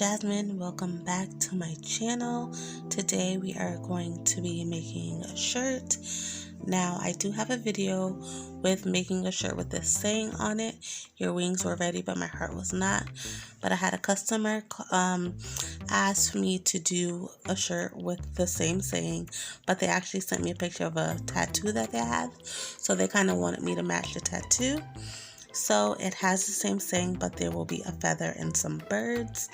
Jasmine, welcome back to my channel. Today we are going to be making a shirt. Now I do have a video with making a shirt with this saying on it. Your wings were ready but my heart was not. But I had a customer ask me to do a shirt with the same saying, but they actually sent me a picture of a tattoo that they have. So they kind of wanted me to match the tattoo. So it has the same saying, but there will be a feather and some birds.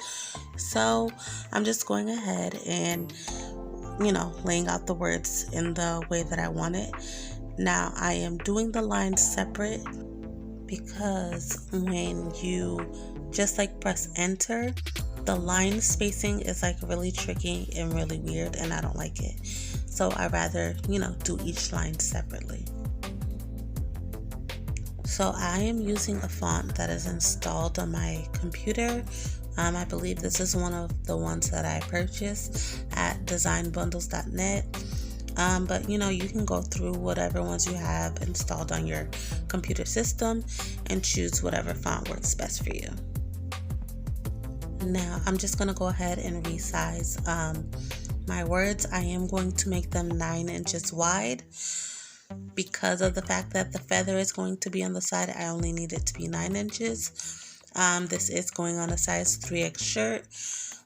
So I'm just going ahead and, laying out the words in the way that I want it. Now I am doing the lines separate because when you just press enter, the line spacing is really tricky and really weird, and I don't like it. So I rather, do each line separately. So I am using a font that is installed on my computer. I believe this is one of the ones that I purchased at designbundles.net. But you can go through whatever ones you have installed on your computer system and choose whatever font works best for you. Now I'm just going to go ahead and resize my words. I am going to make them 9 inches wide. Because of the fact that the feather is going to be on the side, I only need it to be 9 inches. This is going on a size 3X shirt.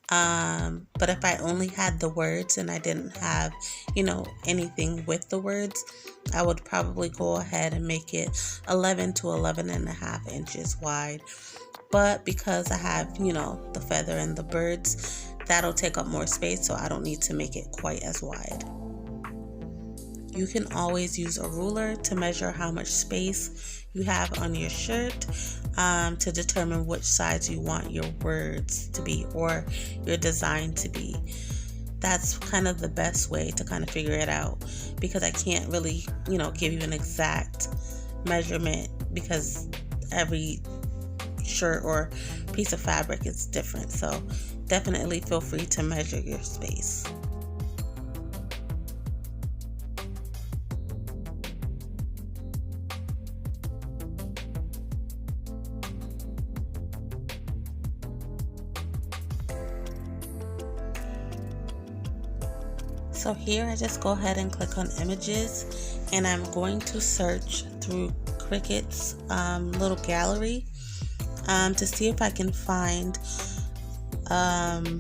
But if I only had the words and I didn't have, anything with the words, I would probably go ahead and make it 11 to 11.5 inches wide. But because I have, the feather and the birds, that'll take up more space, so I don't need to make it quite as wide. You can always use a ruler to measure how much space you have on your shirt to determine which size you want your words to be or your design to be. That's kind of the best way to kind of figure it out, because I can't really, give you an exact measurement because every shirt or piece of fabric is different. So definitely feel free to measure your space. So here I just go ahead and click on images, and I'm going to search through Cricut's little gallery to see if I can find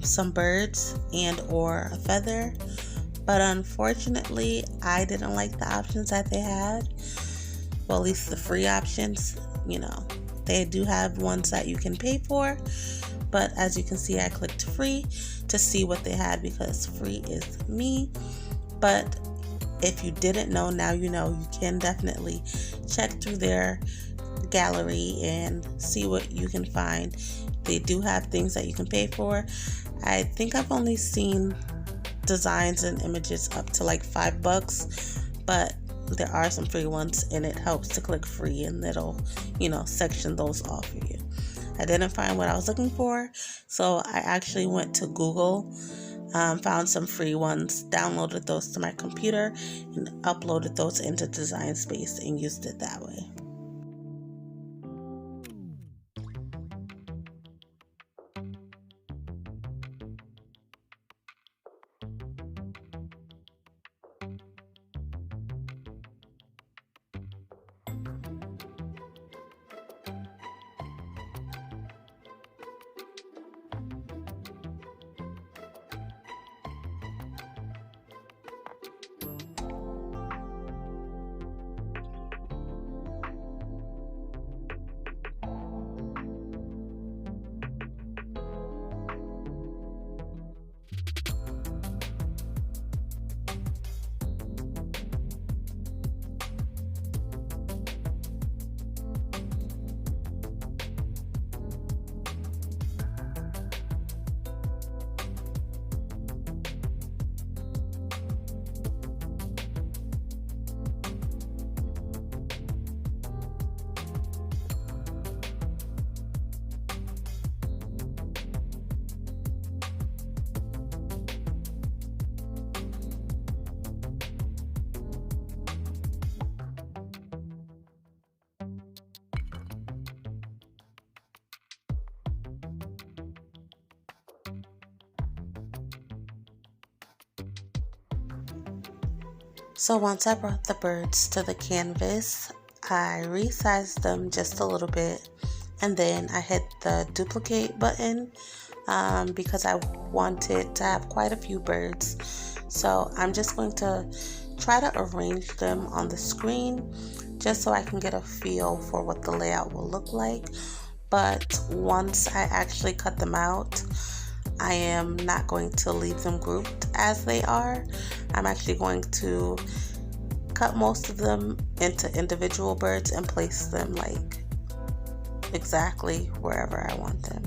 some birds and or a feather. But unfortunately, I didn't like the options that they had. Well, at least the free options. They do have ones that you can pay for. But as you can see, I clicked free to see what they had because free is me. But if you didn't know, now you know. You can definitely check through their gallery and see what you can find. They do have things that you can pay for. I think I've only seen designs and images up to $5, but there are some free ones, and it helps to click free and it'll, section those off for you. I didn't find what I was looking for, so I actually went to Google, found some free ones, downloaded those to my computer, and uploaded those into Design Space and used it that way. So once I brought the birds to the canvas, I resized them just a little bit, and then I hit the duplicate button because I wanted to have quite a few birds. So I'm just going to try to arrange them on the screen just so I can get a feel for what the layout will look like. But once I actually cut them out, I am not going to leave them grouped as they are. I'm actually going to cut most of them into individual birds and place them like exactly wherever I want them.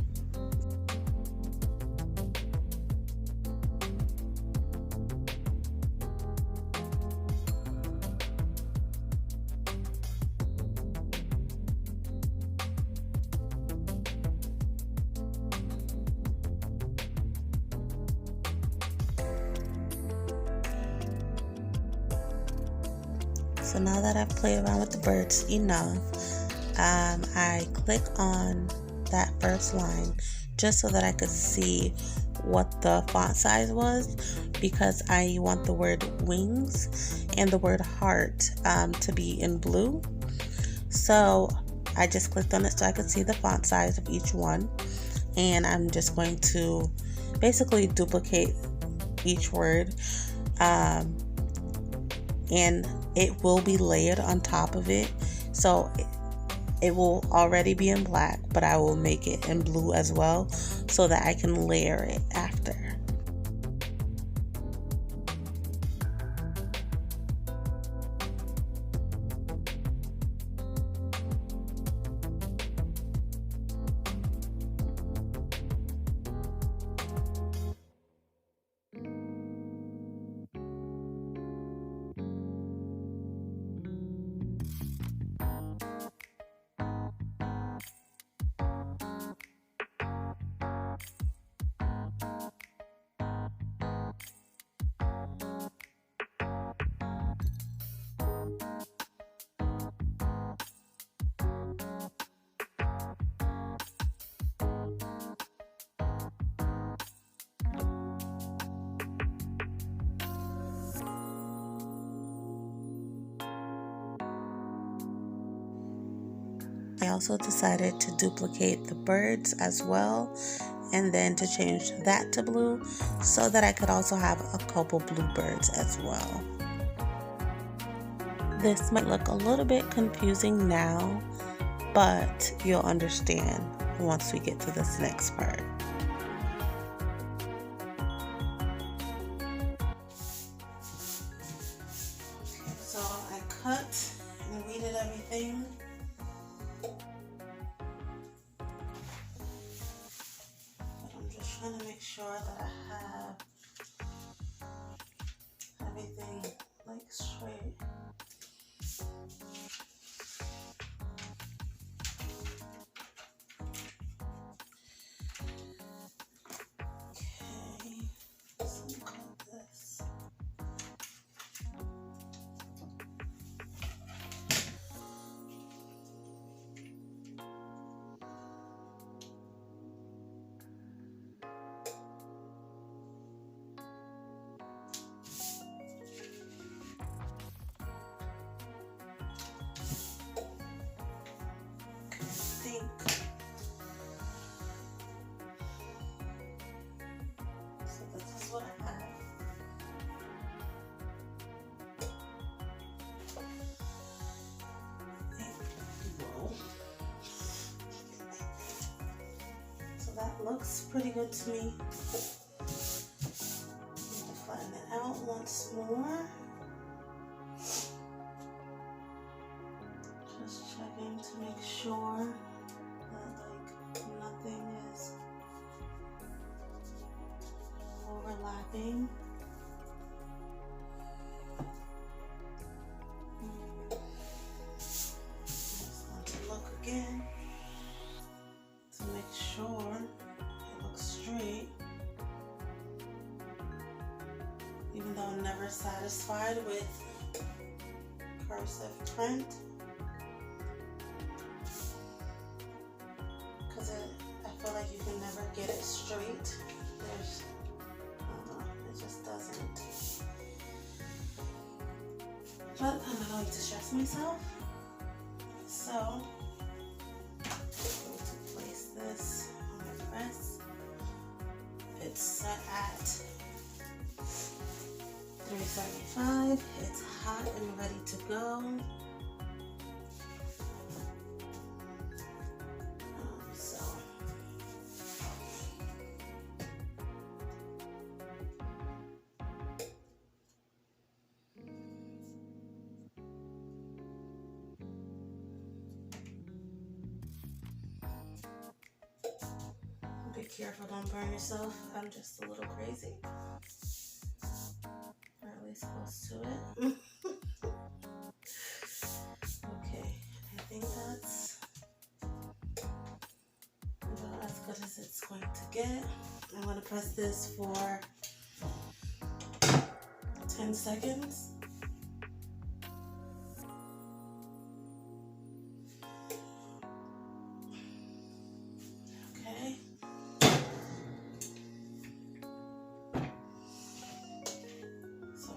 So now that I've played around with the birds enough, I click on that first line just so that I could see what the font size was, because I want the word wings and the word heart to be in blue. So I just clicked on it so I could see the font size of each one, and I'm just going to basically duplicate each word, and it will be layered on top of it, so it will already be in black, but I will make it in blue as well so that I can layer it after. I also decided to duplicate the birds as well, and then to change that to blue so that I could also have a couple blue birds as well. This might look a little bit confusing now, but you'll understand once we get to this next part. So I cut and weeded everything. Trying to make sure that I have everything like straight. Okay, so cut this. So this is what I have. So that looks pretty good to me. Need to flatten it out once more. Just checking to make sure that like nothing is overlapping. Just want to look again to make sure it looks straight, even though I'm never satisfied with cursive print, because I feel like you can never get it straight. It just doesn't. but I'm not going to stress myself. So I'm going to place this on my press. It's set at 375. It's hot and ready to go. Be careful, don't burn yourself. I'm just a little crazy. Or at least close to it. Okay, I think that's about as good as it's going to get. I'm going to press this for 10 seconds. Okay. So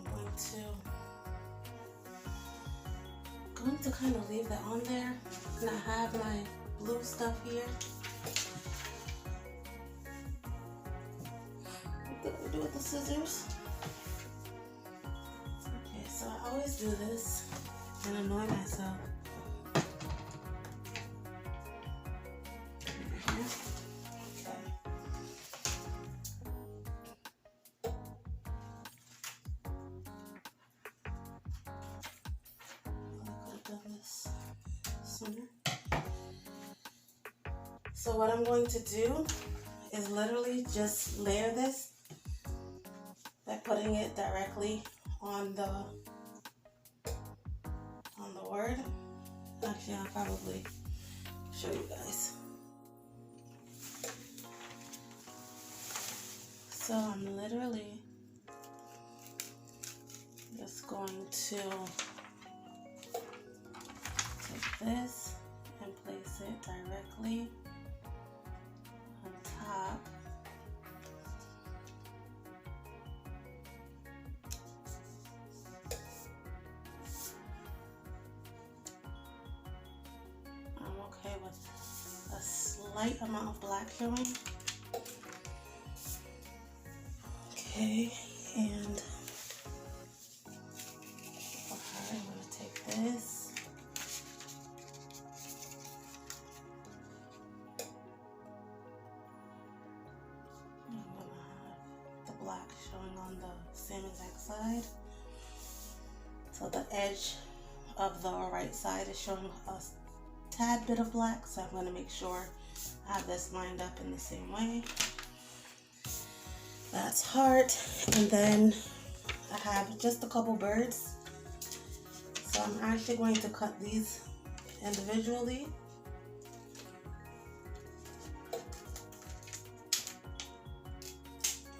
I'm going to kind of leave that on there. And I have my blue stuff here. What do I do with the scissors? Okay, so I always do this and annoy myself. So what I'm going to do is literally just layer this by putting it directly on the word. Actually, I'll probably show you guys. So I'm literally just going to take this and place it directly on top. I'm okay with a slight amount of black showing. Okay, and I'm going to take this. Black showing on the same exact side. So the edge of the right side is showing a tad bit of black, so I'm going to make sure I have this lined up in the same way. That's heart, and then I have just a couple birds. So I'm actually going to cut these individually.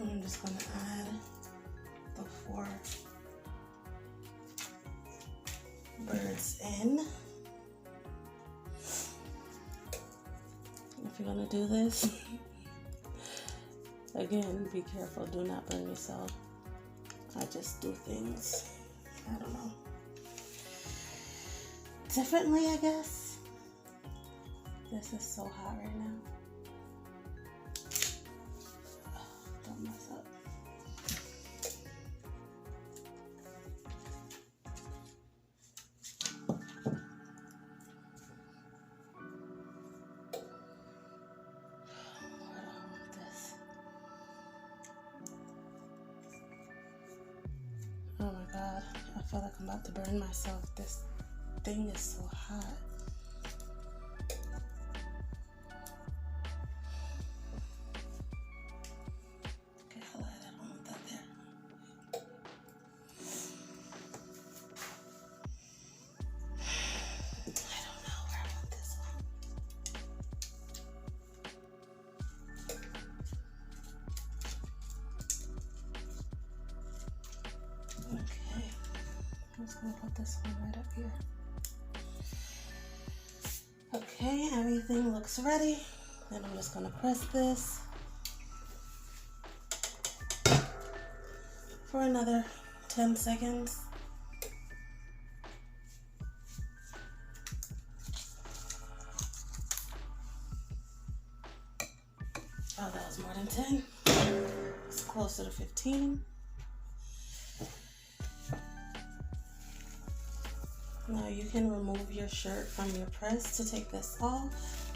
I'm just going to add the 4 birds in. If you're going to do this, again, be careful. Do not burn yourself. I just do things, I don't know, differently, I guess. This is so hot right now. Don't mess up. Oh my God, I feel like I'm about to burn myself. This thing is so hot. Okay, I lied. I don't want that there. I don't know where I want this one. Okay, I'm just gonna put this one right up here. Okay, everything looks ready. Then I'm just gonna press this for another 10 seconds. $1.15. Now you can remove your shirt from your press to take this off.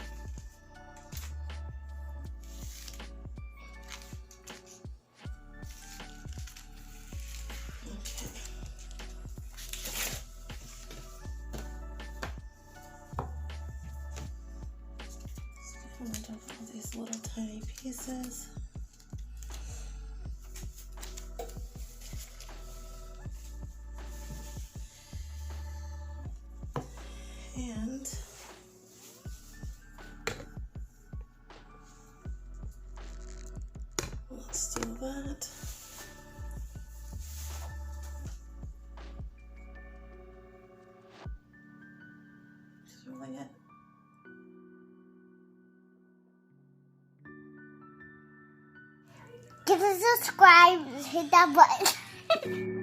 I'm going to all these little tiny pieces. And let's do that. That's really it. Give us a subscribe and hit that button.